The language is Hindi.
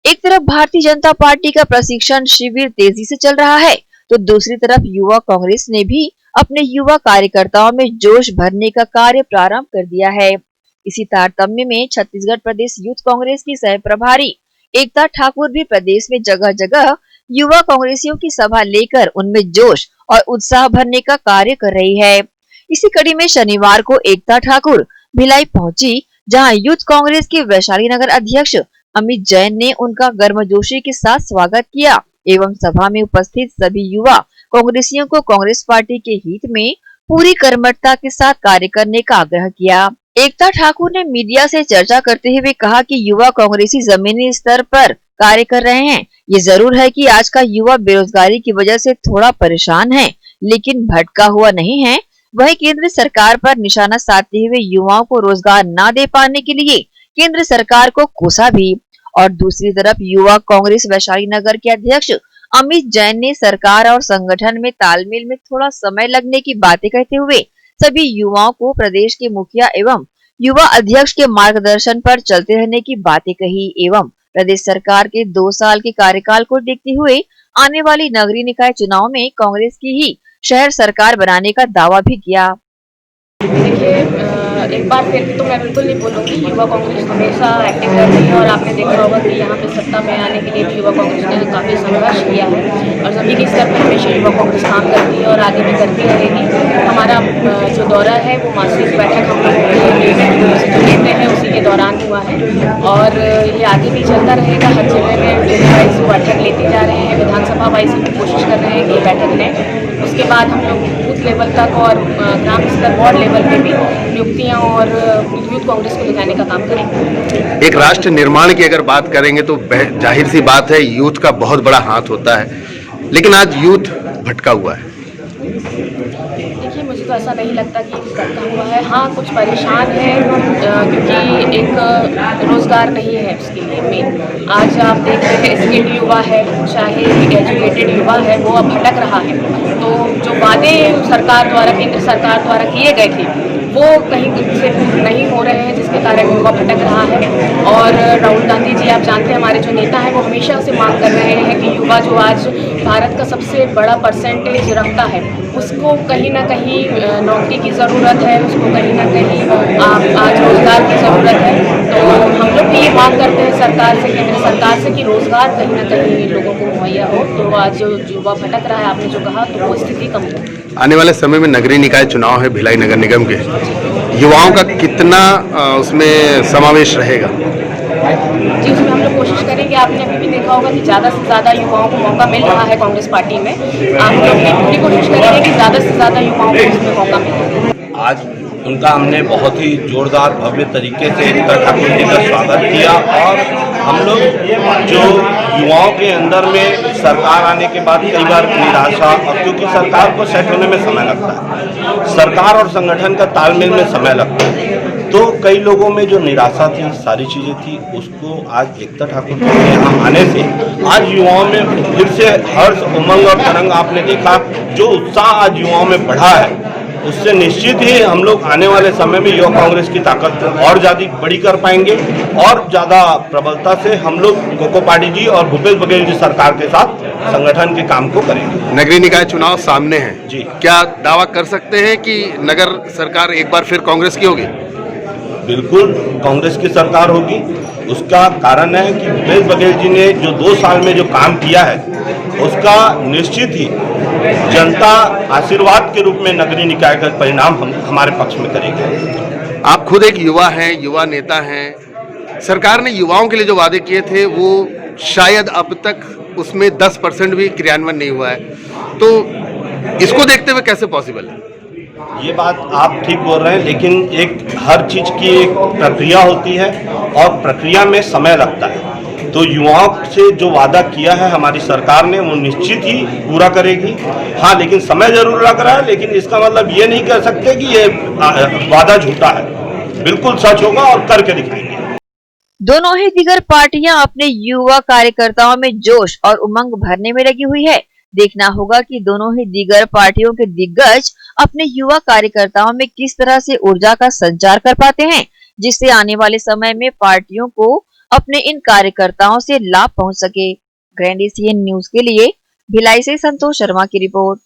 एक तरफ भारतीय जनता पार्टी का प्रशिक्षण शिविर तेजी से चल रहा है, तो दूसरी तरफ युवा कांग्रेस ने भी अपने युवा कार्यकर्ताओं में जोश भरने का कार्य प्रारंभ कर दिया है। इसी तारतम्य में छत्तीसगढ़ प्रदेश यूथ कांग्रेस की सह प्रभारी एकता ठाकुर भी प्रदेश में जगह जगह युवा कांग्रेसियों की सभा लेकर उनमें जोश और उत्साह भरने का कार्य कर रही है। इसी कड़ी में शनिवार को एकता ठाकुर भिलाई पहुंची, जहां यूथ कांग्रेस के वैशाली नगर अध्यक्ष अमित जैन ने उनका गर्मजोशी के साथ स्वागत किया एवं सभा में उपस्थित सभी युवा कांग्रेसियों को कांग्रेस पार्टी के हित में पूरी कर्मठता के साथ कार्य करने का आग्रह किया। एकता ठाकुर ने मीडिया से चर्चा करते हुए कहा कि युवा कांग्रेसी जमीनी स्तर पर कार्य कर रहे हैं। ये जरूर है कि आज का युवा बेरोजगारी की वजह से थोड़ा परेशान है, लेकिन भटका हुआ नहीं है। वही केंद्र सरकार पर निशाना साधते हुए युवाओं को रोजगार न दे पाने के लिए केंद्र सरकार को कोसा भी। और दूसरी तरफ युवा कांग्रेस वैशाली नगर के अध्यक्ष अमित जैन ने सरकार और संगठन में तालमेल में थोड़ा समय लगने की बातें कहते हुए सभी युवाओं को प्रदेश के मुखिया एवं युवा अध्यक्ष के मार्गदर्शन पर चलते रहने की बातें कही एवं प्रदेश सरकार के 2 साल के कार्यकाल को देखते हुए आने वाली नगरीय निकाय चुनाव में कांग्रेस की ही शहर सरकार बनाने का दावा भी किया। देखिए, एक बार फिर तो मैं बिल्कुल नहीं बोलूँगी, युवा कांग्रेस हमेशा एक्टिव रहती है और आपने देखा होगा कि यहाँ पे सत्ता में आने के लिए भी युवा कांग्रेस ने काफ़ी संघर्ष किया है और जमीनी स्तर पर हमेशा युवा कांग्रेस काम करती है और आगे भी करती रहेगी। हमारा जो दौरा है वो मासिक बैठक हम लोग लेते हैं, उसी के दौरान हुआ है और ये आगे भी चलता रहेगा। हर जगह में जिले वाइज बैठक लेते जा रहे हैं, विधानसभा वाइज भी कोशिश कर रहे हैं कि बैठक लें। उसके बाद हम लोग बूथ लेवल तक और ग्राम स्तर वार्ड लेवल पे भी नियुक्तियां और यूथ कांग्रेस को दिखाने का काम करेंगे। एक राष्ट्र निर्माण की अगर बात करेंगे तो जाहिर सी बात है यूथ का बहुत बड़ा हाथ होता है, लेकिन आज यूथ भटका हुआ है। देखिए, मुझे तो ऐसा नहीं लगता कि भटका हुआ है। हाँ, कुछ परेशान है क्योंकि एक रोजगार नहीं है उसके लिए मेन। आज आप देख रहे हैं स्किल्ड युवा है, चाहे एजुकेटेड युवा है, वो अब भटक रहा है। तो जो वादे सरकार द्वारा, केंद्र सरकार द्वारा किए गए थे वो कहीं से नहीं हो रहे हैं, जिसके कारण युवा भटक रहा है। और राहुल गांधी जी, आप जानते हैं हमारे जो नेता हैं, वो हमेशा से मांग कर रहे हैं कि युवा जो आज भारत का सबसे बड़ा परसेंटेज रखता है, उसको कहीं ना कहीं नौकरी की ज़रूरत है, उसको कहीं ना कहीं आज रोज़गार की ज़रूरत है। तो हम लोग भी ये मांग करते हैं सरकार से, केंद्र सरकार से, कि रोज़गार कहीं ना कहीं लोगों को मुहैया हो। तो आज जो युवा भटक रहा है, आपने जो कहा, तो वो स्थिति कम हो। आने वाले समय में नगरीय निकाय चुनाव है भिलाई नगर निगम के, युवाओं का कितना उसमें समावेश रहेगा? जी, उसमें हम लोग कोशिश करेंगे। आपने अभी भी देखा होगा कि ज़्यादा से ज़्यादा युवाओं को मौका मिल रहा है कांग्रेस पार्टी में। हम लोग भी पूरी कोशिश करेंगे कि ज़्यादा से ज़्यादा युवाओं को उसमें मौका मिले। आज उनका हमने बहुत ही जोरदार भव्य तरीके से एकता ठाकुर जी का स्वागत किया और हम लोग जो युवाओं के अंदर में सरकार आने के बाद कई बार निराशा, और क्योंकि सरकार को सेट होने में समय लगता है, सरकार और संगठन का तालमेल में समय लगता है, तो कई लोगों में जो निराशा थी, सारी चीज़ें थी, उसको आज एकता ठाकुर जी के यहाँ आने से आज युवाओं में फिर से हर्ष, उमंग और तरंग आपने देखा, जो उत्साह आज युवाओं में बढ़ा है, उससे निश्चित ही हम लोग आने वाले समय में युवा कांग्रेस की ताकत और ज़्यादा बड़ी कर पाएंगे और ज़्यादा प्रबलता से हम लोग कोको पार्टी जी और भूपेश बघेल जी सरकार के साथ संगठन के काम को करेंगे। नगरीय निकाय चुनाव सामने हैं जी, क्या दावा कर सकते हैं कि नगर सरकार एक बार फिर कांग्रेस की होगी? बिल्कुल कांग्रेस की सरकार होगी। उसका कारण है कि भूपेश बघेल जी ने जो 2 साल में जो काम किया है, उसका निश्चित ही जनता आशीर्वाद के रूप में नगरीय निकाय का परिणाम हमारे पक्ष में करेगी। आप खुद एक युवा हैं, युवा नेता हैं। सरकार ने युवाओं के लिए जो वादे किए थे वो शायद अब तक उसमें 10% भी क्रियान्वयन नहीं हुआ है, तो इसको देखते हुए कैसे पॉसिबल है? ये बात आप ठीक बोल रहे हैं, लेकिन एक हर चीज़ की एक प्रक्रिया होती है और प्रक्रिया में समय लगता है। तो युवाओं से जो वादा किया है हमारी सरकार ने, वो निश्चित ही पूरा करेगी। हाँ, लेकिन समय जरूर लग रहा है, लेकिन इसका मतलब ये नहीं कह सकते कि ये वादा झूठा है। बिल्कुल सच होगा और करके दिखाएंगे। दोनों ही दिगर पार्टियां अपने युवा कार्यकर्ताओं में जोश और उमंग भरने में लगी हुई है। देखना होगा कि दोनों ही दिगर पार्टियों के दिग्गज अपने युवा कार्यकर्ताओं में किस तरह से ऊर्जा का संचार कर पाते हैं, जिससे आने वाले समय में पार्टियों को अपने इन कार्यकर्ताओं से लाभ पहुंच सके। ग्रैंड एशियन न्यूज के लिए भिलाई से संतोष शर्मा की रिपोर्ट।